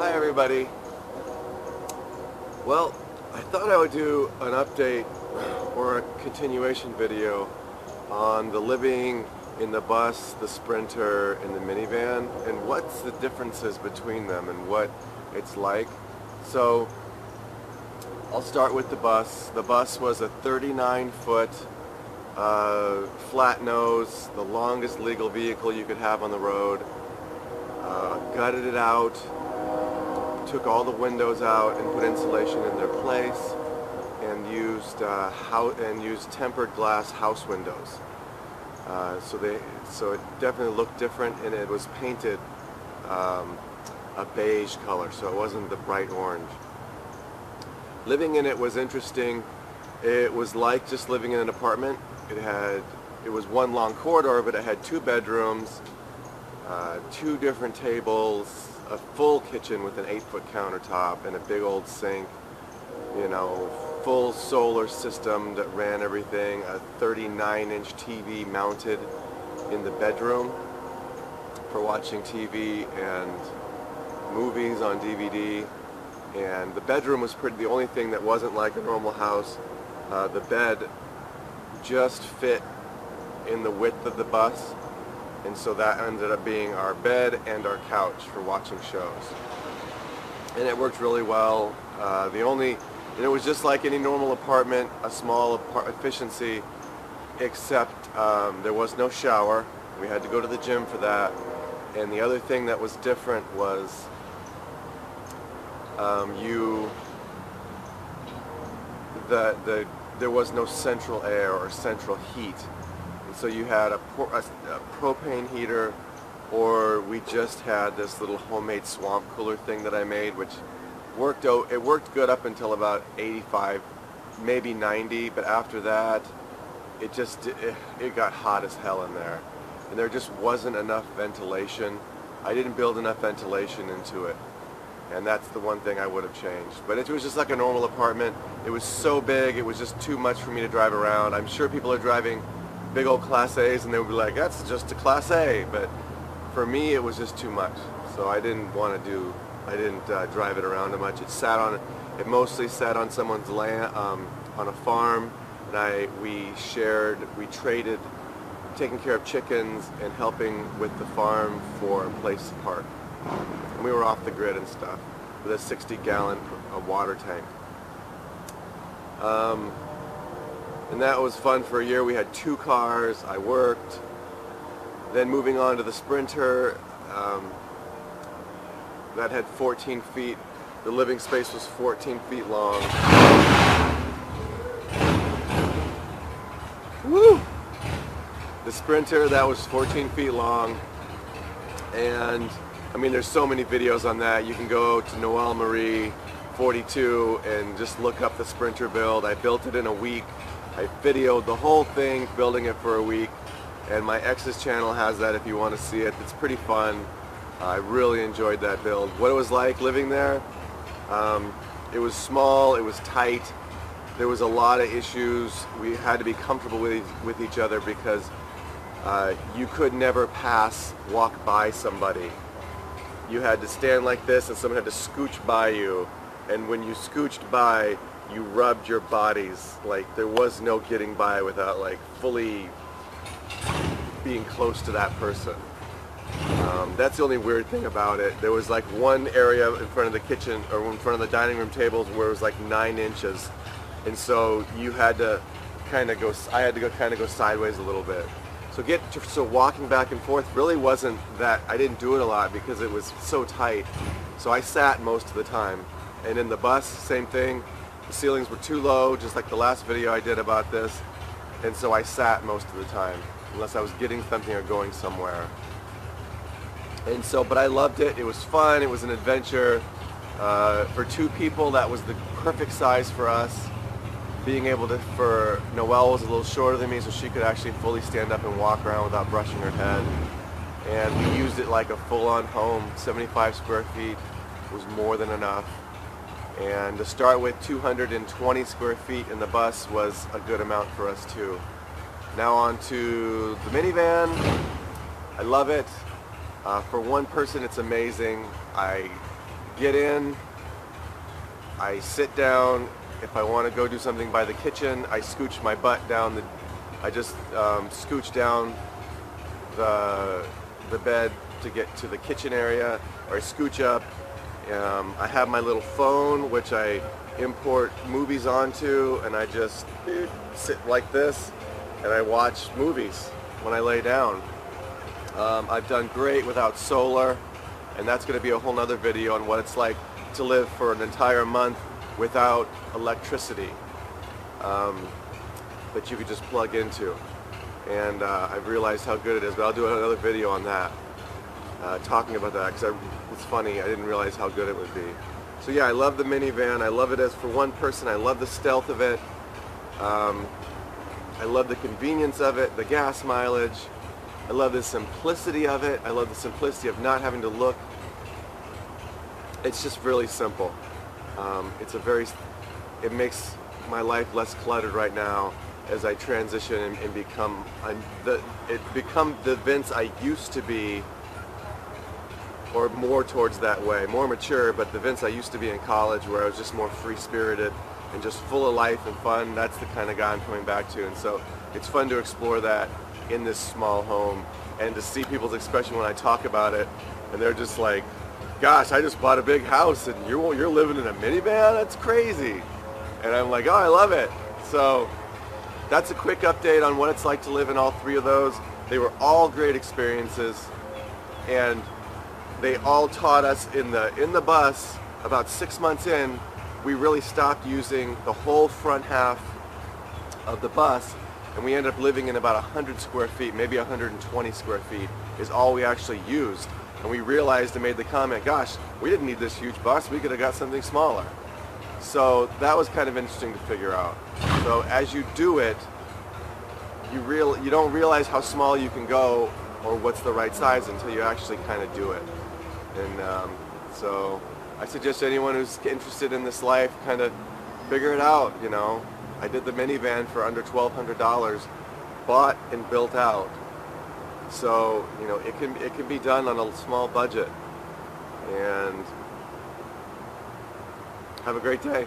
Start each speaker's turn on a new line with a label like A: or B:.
A: Hi everybody. Well, I thought I would do an update or a continuation video on the living in the bus, the Sprinter, and the minivan, and what's the differences between them and what it's like. So I'll start with the bus. The bus was a 39-foot flat nose, the longest legal vehicle you could have on the road. Gutted it out, took all the windows out and put insulation in their place, and used tempered glass house windows. So it definitely looked different, and it was painted a beige color, so it wasn't the bright orange. Living in it was interesting. It was like just living in an apartment. It was one long corridor, but it had 2 bedrooms, 2 different tables, a full kitchen with an 8-foot countertop and a big old sink, full solar system that ran everything, a 39-inch TV mounted in the bedroom for watching TV and movies on DVD. And the bedroom was the only thing that wasn't like a normal house. The bed just fit in the width of the bus, and so that ended up being our bed and our couch for watching shows. And it worked really well. It was just like any normal apartment, a small efficiency, except there was no shower. We had to go to the gym for that. And the other thing that was different was there was no central air or central heat. And so you had a propane heater, or we just had this little homemade swamp cooler thing that I made, which worked good up until about 85, maybe 90, but after that it got hot as hell in there, and there just wasn't enough ventilation. I didn't build enough ventilation into it, and that's the one thing I would have changed. But it was just like a normal apartment. It was so big, it was just too much for me to drive around. I'm sure people are driving big old Class A's and they would be like, that's just a Class A, but for me it was just too much. So I didn't drive it around too much. It mostly sat on someone's land, on a farm, and we traded taking care of chickens and helping with the farm for a place to park. And we were off the grid and stuff with a 60-gallon water tank. And that was fun for a year. We had 2 cars. I worked. Then moving on to the Sprinter, that had 14 feet. The living space was 14 feet long. Woo! The Sprinter, that was 14 feet long. And I mean, there's so many videos on that. You can go to Noelle Marie 42 and just look up the Sprinter build. I built it in a week. I videoed the whole thing, building it for a week, and my ex's channel has that if you want to see it. It's pretty fun. I really enjoyed that build. What it was like living there, it was small, it was tight, there was a lot of issues. We had to be comfortable with each other because you could never walk by somebody. You had to stand like this and someone had to scooch by you, and when you scooched by, you rubbed your bodies. Like, there was no getting by without like fully being close to that person. That's the only weird thing about it. There was like one area in front of the kitchen or in front of the dining room tables where it was like 9 inches, and so you had to kind of go. I had to go sideways a little bit. So walking back and forth really wasn't that. I didn't do it a lot because it was so tight. So I sat most of the time. And in the bus, same thing. The ceilings were too low, just like the last video I did about this, and so I sat most of the time, unless I was getting something or going somewhere. And so, but I loved it. It was fun. It was an adventure. For 2 people, that was the perfect size for us. Being able to, Noelle was a little shorter than me, so she could actually fully stand up and walk around without brushing her head. And we used it like a full-on home. 75 square feet was more than enough. And to start with, 220 square feet in the bus was a good amount for us too. Now on to the minivan. I love it. For one person, it's amazing. I get in, I sit down. If I want to go do something by the kitchen, I scooch my butt down I just scooch down the bed to get to the kitchen area, or I scooch up. I have my little phone, which I import movies onto, and I just sit like this, and I watch movies when I lay down. I've done great without solar, and that's going to be a whole nother video on what it's like to live for an entire month without electricity that you could just plug into. And I've realized how good it is, but I'll do another video on that, talking about that, because it's funny, I didn't realize how good it would be. So yeah, I love the minivan. I love it as for one person. I love the stealth of it. I love the convenience of it, the gas mileage. I love the simplicity of it. I love the simplicity of not having to look. It's just really simple. It makes my life less cluttered right now as I transition and become the Vince I used to be, or more towards that way, more mature, but the Vince I used to be in college, where I was just more free-spirited and just full of life and fun. That's the kind of guy I'm coming back to, and so it's fun to explore that in this small home, and to see people's expression when I talk about it, and they're just like, gosh, I just bought a big house and you're living in a minivan? That's crazy. And I'm like, oh, I love it. So that's a quick update on what it's like to live in all three of those. They were all great experiences, and they all taught us in the bus. About 6 months in, we really stopped using the whole front half of the bus, and we ended up living in about 100 square feet, maybe 120 square feet is all we actually used. And we realized and made the comment, gosh, we didn't need this huge bus, we could have got something smaller. So that was kind of interesting to figure out. So as you do it, you don't realize how small you can go or what's the right size until you actually kind of do it. And so I suggest anyone who's interested in this life kind of figure it out, you know. I did the minivan for under $1,200, bought and built out. So, you know, it can be done on a small budget. And have a great day.